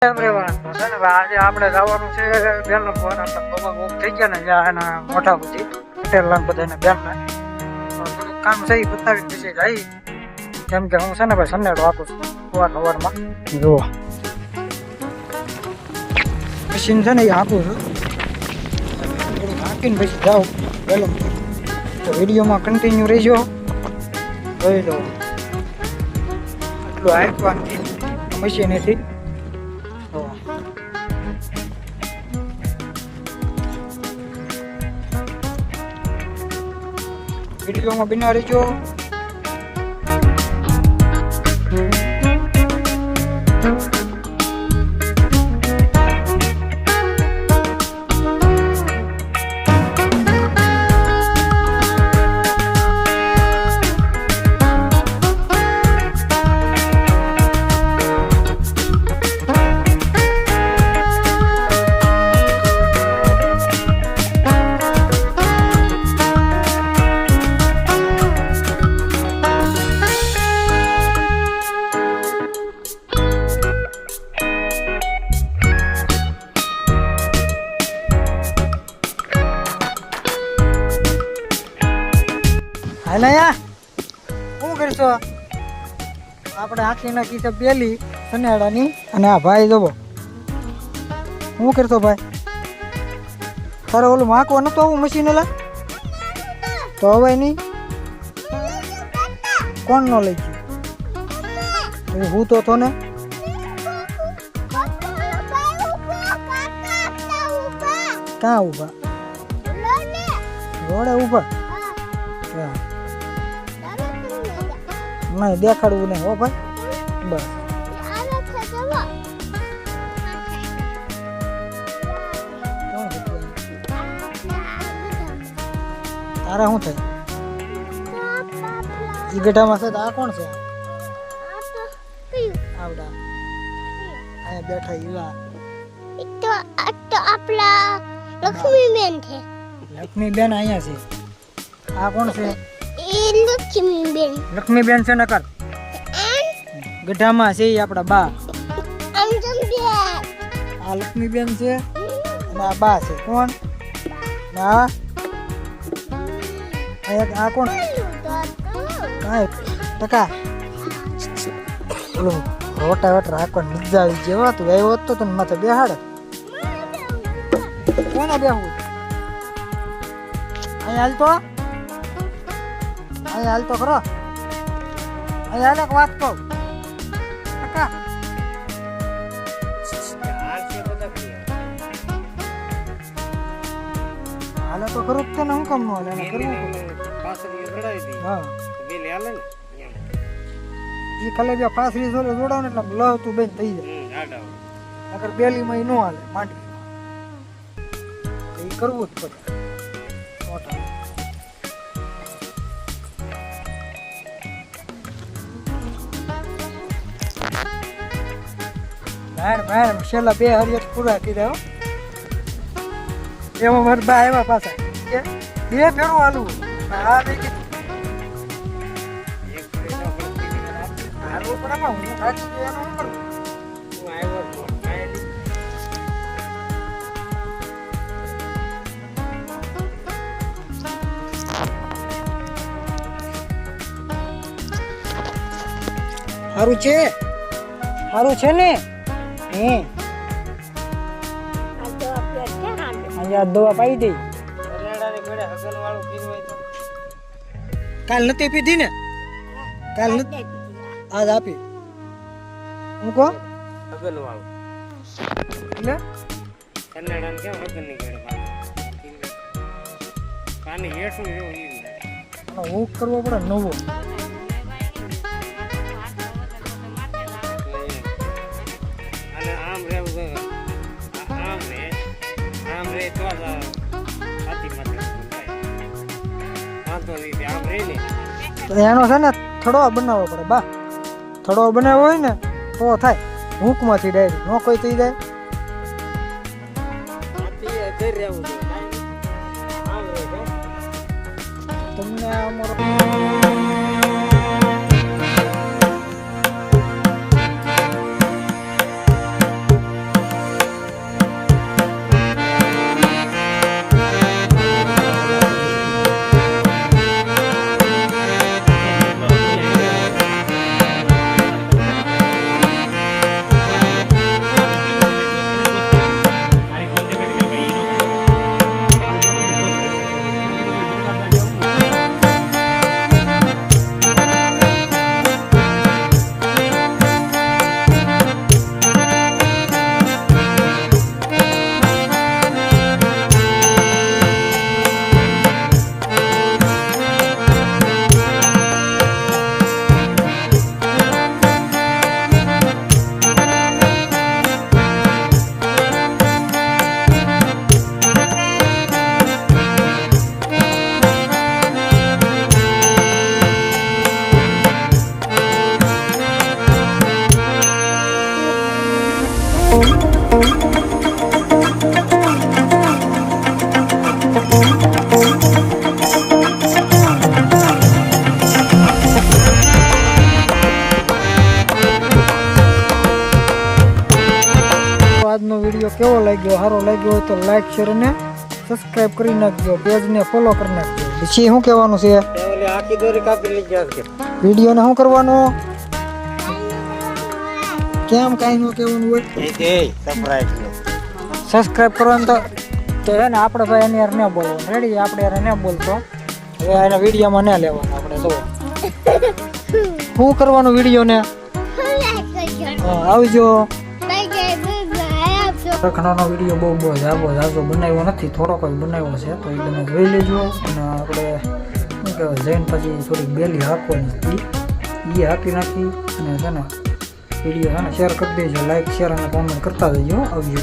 આજે આપણે જવાનું છે બેન થઈ ગયા ને જ્યાં એના મોટા બધી પટેલ બધા બેન થોડુંક કામ છે એ બતાવી પછી જાય. કેમ કે હું છે ને ભાઈ સન્નેડો આપું છું સવારમાં જુઓ મશીન છે ને એ આપું છું થોડુંક હાંકીને પછી જાઉં વેલમ તો વિડીયોમાં કન્ટિન્યુ રહીજો જોઈ લો એટલું હાંકવાનું મશીનેથી. વિડીયોમાં બિના રહેજો. હાલયા શું કરશો? આપણે આખી નાખી છે પેલી સનેડાની અને આ ભાઈ જોવો શું કરશો ભાઈ? તારે ઓલું માખવા નતું આવું મશીન એલા તો હવે નહીં કોણ નો લઈ ગયું? હું તો થો ને ક્યાં ઉભા? રોડે ઉભા નહીં દેખાડવું નહીં હો ભાઈ બસ. તારા શું થાય ઈ ગઢામાં છે? આ કોણ છે? આવડા અહીંયા બેઠા ઈવા તો આપણા લક્ષ્મીબેન છે. લક્ષ્મીબેન અહીંયા છે. આ કોણ છે? લક્ષ્મીબેન. લક્ષ્મીબેન છે નકર ગઢામાં છે એ આપણા બા. આ લક્ષ્મીબેન છે અને આ બા છે. કોણ? આ કોણ? ટકા ઓલું રોટા વટા રાખવા નિજાવી જેવા તું આવ્યો હતો તો માથે બેહાડે. કોને બેહવું? અહીંયા હાલ તો અહીંયા હાલ તો ખરો. અહીંયા હાલ એક વાત કહું ટકા હાલે તો ખરું જ છે ને. હું કામ ન હાલે કરવું? હા એ ખાલી બે પાસરી જોડાવ ને એટલે લવ તું બેન થઈ જાય. અગર બેલીમાં ન હાલે માંડી એ કરવું જ પડે. છેલ્લા બે હરિયત પૂરા કર્યા એમાં મારા બા આવ્યા પાછા બે ફેરું હાલવું. હા બે હાલવું પણ હું સાચું એનું શું કરું? હું આવ્યો સારું છે. સારું છે ને દવા પાઈ દઈ. કાલ નથી પીધી ને? કાલ નથી આજ આપી. હું કહો એટલે હું કરવો પડે નવો. એનો છે ને થડો બનાવવો પડે બા. થડો બનાવ્યો હોય ને તો થાય. હૂંકમાંથી ડાયરેક્ટ નો કોઈ થઈ જાય. તમને અમારો આજનો વિડીયો કેવો લાગ્યો, સારો લાગ્યો હોય તો લાઈક શેર અને સબસ્ક્રાઇબ કરી નાખજો, પેજને ફોલો કરી નાખજો. પછી શું કહેવાનું છે? આખી દોરી કાપી લઈ ગયા છે. વિડીયોને શું કરવાનું? કેમ કાંઈ ન કહેવાનું હોય? સબસ્ક્રાઇબ કરવાનું તો હે ને આપણે ભાઈ એની યાર ન બોલવાનું. રેડી? આપણે યાર ન બોલતો. હવે એના વિડીયોમાં ન લેવાનું આપણે. જો શું કરવાનું વિડીયોને? આવજો. રખડાનો વિડીયો બહુ જાજો બનાવ્યો નથી, થોડોક જ બનાવ્યો છે, તો એ તમે જોઈ લેજો. અને આપણે શું કહેવાય, જઈને પછી થોડીક બેલી હાંકવાની હતી, એ હાંકી નાખી. અને છે ને વિડીયો છે ને શેર કરી દેજો, લાઈક શેર અને કોમેન્ટ કરતા જજો. આવજો.